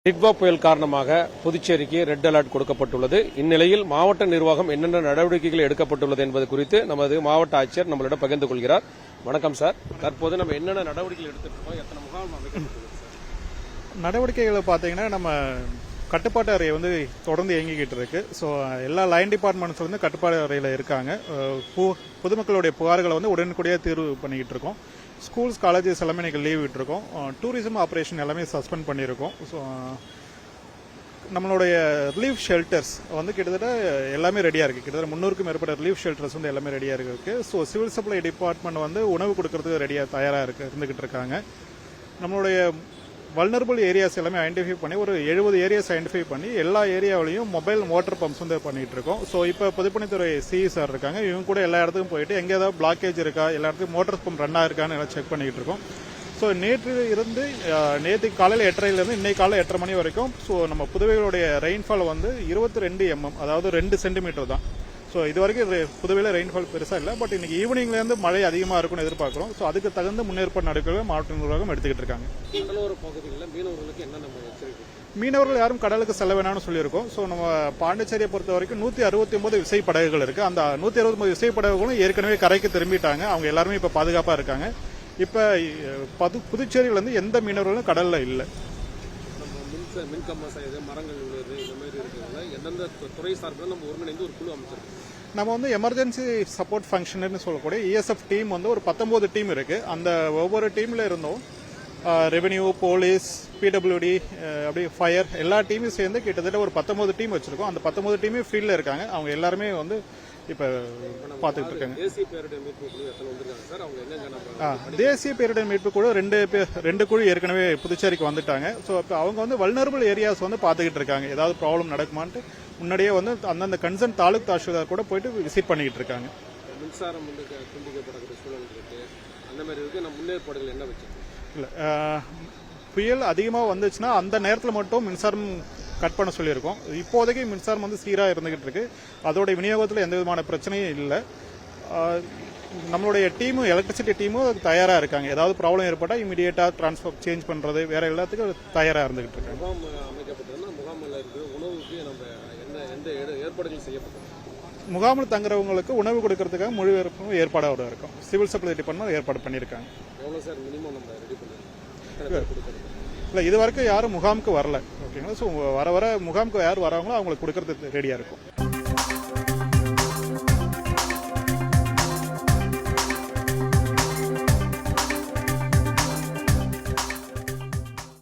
நிக்பா புயல் காரணமாக புதுச்சேரிக்கு ரெட் அலர்ட் கொடுக்கப்பட்டுள்ளது. இந்நிலையில் மாவட்ட நிர்வாகம் என்னென்ன நடவடிக்கைகள் எடுக்கப்பட்டுள்ளது என்பது குறித்து நமது மாவட்ட ஆட்சியர் நம்மளிடம் பகிர்ந்து கொள்கிறார். வணக்கம் சார். தற்போது நம்ம என்னென்ன நடவடிக்கைகள் எடுத்துட்டு எத்தனை முகாம் அமைக்கப்பட்டுள்ளது? நடவடிக்கைகளை பார்த்தீங்கன்னா நம்ம கட்டுப்பாட்டு அறை தொடர்ந்து இயங்கிக்கிட்டு இருக்கு. ஸோ எல்லா லைன் டிபார்ட்மெண்ட்ஸ் கட்டுப்பாட்டு அறையில் இருக்காங்க. பொதுமக்களுடைய புகார்களை உடனுக்குடியாக தீர்வு பண்ணிக்கிட்டு இருக்கோம். ஸ்கூல்ஸ் காலேஜஸ் எல்லாமே இன்னைக்கு லீவ் விட்டுருக்கோம். டூரிசம் ஆப்ரேஷன் எல்லாமே சஸ்பெண்ட் பண்ணியிருக்கோம். ஸோ நம்மளுடைய ரிலீஃப் ஷெல்டர்ஸ் கிட்டத்தட்ட எல்லாமே ரெடியாக இருக்குது. கிட்டத்தட்ட 300க்கும் மேற்பட்ட ரிலீஃப் ஷெல்டர்ஸ் எல்லாமே ரெடியாக இருக்கு. ஸோ சிவில் சப்ளை டிபார்ட்மெண்ட் உணவு கொடுக்கறதுக்கு தயாராக இருந்துகிட்டு இருக்காங்க. நம்மளுடைய வல்னரபிள் ஏரியாஸ் எல்லாமே ஐடென்டிஃபை பண்ணி ஒரு 70 ஏரியாஸ் ஐடென்டிஃபை பண்ணி எல்லா ஏரியாவிலையும் மொபைல் வாட்டர் பம்ப்ஸ் பண்ணிட்டு இருக்கோம். ஸோ இப்போ பொதுப்பணித்துறை சார் இருக்காங்க. இவங்க கூட எல்லா இடத்துக்கும் போயிட்டு எங்கே ஏதாவது பிளாக்கேஜ் இருக்கா, எல்லா இடத்துக்கும் மோட்டார் பம்ப் ரன் ஆயிருக்கான்னு எல்லாம் செக் பண்ணிட்டு இருக்கோம். ஸோ நேற்று காலையில் 8:30 இன்னைக்கு காலையில் 8:30 மணி வரைக்கும் ஸோ நம்ம புதுவைகளுடைய ரெயின்ஃபால் 22 mm, அதாவது 2 சென்டிமீட்டர் தான். ஸோ இது வரைக்கும் புதுவையில் ரெயின்ஃபால் பெருசாக இல்லை. பட் இன்னைக்கு ஈவினிங்லேருந்து மழை அதிகமாக இருக்கும்னு எதிர்பார்க்குறோம். ஸோ அதுக்கு தகுந்த முன்னேற்பாடு நடவடிக்கைகளை மாவட்ட நிர்வாகம் எடுத்துக்கிட்டு இருக்காங்க. கடலோர பகுதிகளில் மீனவர்களுக்கு என்ன மீனவர்கள் யாரும் கடலுக்கு செல்ல வேணாம்னு சொல்லியிருக்கோம். ஸோ நம்ம பாண்டிச்சேரியை பொறுத்த வரைக்கும் 169 விசைப்படகுகள் இருக்கு. அந்த 169 விசைப்படகுகளும் ஏற்கனவே கரைக்கு திரும்பிட்டாங்க. அவங்க எல்லாருமே இப்போ பாதுகாப்பாக இருக்காங்க. இப்போ புதுச்சேரியில எந்த மீனவர்களும் கடல்ல இல்லை. மரங்கள் இந்த மாதிரி இருக்கிறதுல எந்தெந்த துறை சார்பில் நம்ம ஒருங்கிணைந்து ஒரு குழு அமைச்சிருக்கோம். நம்ம எமர்ஜென்சி சப்போர்ட் ஃபங்க்ஷன் சொல்லக்கூடிய ESF டீம் ஒரு 19 டீம் இருக்கு. அந்த ஒவ்வொரு டீம்ல இருந்தும் ரெவென்யூ, போலீஸ், PWD, அப்படி ஃபயர் எல்லா டீமும் சேர்ந்து கிட்டத்தட்ட ஒரு 19 டீம் வச்சிருக்கோம். அந்த 19 டீமே ஃபீல்ட்ல இருக்காங்க. அவங்க எல்லாருமே இப்ப பாத்துட்டு இருக்காங்க. தேசிய பேரிடர் மீட்பு குழு 2 குழு ஏற்கனவே புதுச்சேரிக்கு வந்துட்டாங்க. ஸோ இப்போ அவங்க வல்னரபிள் ஏரியாஸ் பாத்துக்கிட்டு இருக்காங்க. ஏதாவது ப்ராப்ளம் நடக்குமான்ட்டு முன்னாடியே அந்தந்த கன்சர்ன் தாலுக் தாசில்தார் கூட போயிட்டு விசிட் பண்ணிக்கிட்டு இருக்காங்க. மின்சாரம் துண்டிக்கப்படக்கூடிய சூழல் இருக்கு. அந்த மாதிரி இருக்கு. நம்ம முன்னேற்பாடுகள் என்ன வச்சிருக்கோம்? இல்ல புயல் அதிகமாக வந்துச்சுன்னா அந்த நேரத்தில் மட்டும் மின்சாரம் கட் பண்ண சொல்லியிருக்கோம். இப்போதைக்கு மின்சாரம் சீராக இருந்துகிட்டு இருக்கு. அதோட விநியோகத்தில் எந்த விதமான பிரச்சனையும் இல்லை. நம்மளுடைய டீமும் எலக்ட்ரிசிட்டி டீமும் தயாராக இருக்காங்க. ஏதாவது ப்ராப்ளம் ஏற்பட்டால் இமீடியட்டாக டிரான்ஸ்ஃபர் சேஞ்ச் பண்ணுறது வேற எல்லாத்துக்கும் தயாராக இருந்துகிட்டு இருக்காங்க. முகாம் அமைக்கப்பட்டதுன்னா முகாமில் இருக்கிற உணவுக்கு நம்ம எந்த ஏற்பாடுகள் செய்யப்பட்டோம்? முகாமில் தங்குறவங்களுக்கு உணவு கொடுக்கறதுக்காக முழு ஏற்பாடோட இருக்கும். சிவில் சப்ளை டிபார்ட்மெண்ட் ஏற்பாடு பண்ணியிருக்காங்க. எவ்வளோ சார் மினிமம் நம்ம ரெடி பண்ணுறோம்? இல்லை, இது வரைக்கும் யாரும் முகாமுக்கு வரல. ஓகேங்களா. ஸோ வர முகாமுக்கு யார் வராங்களோ அவங்களுக்கு கொடுக்கறதுக்கு ரெடியாக இருக்கும்.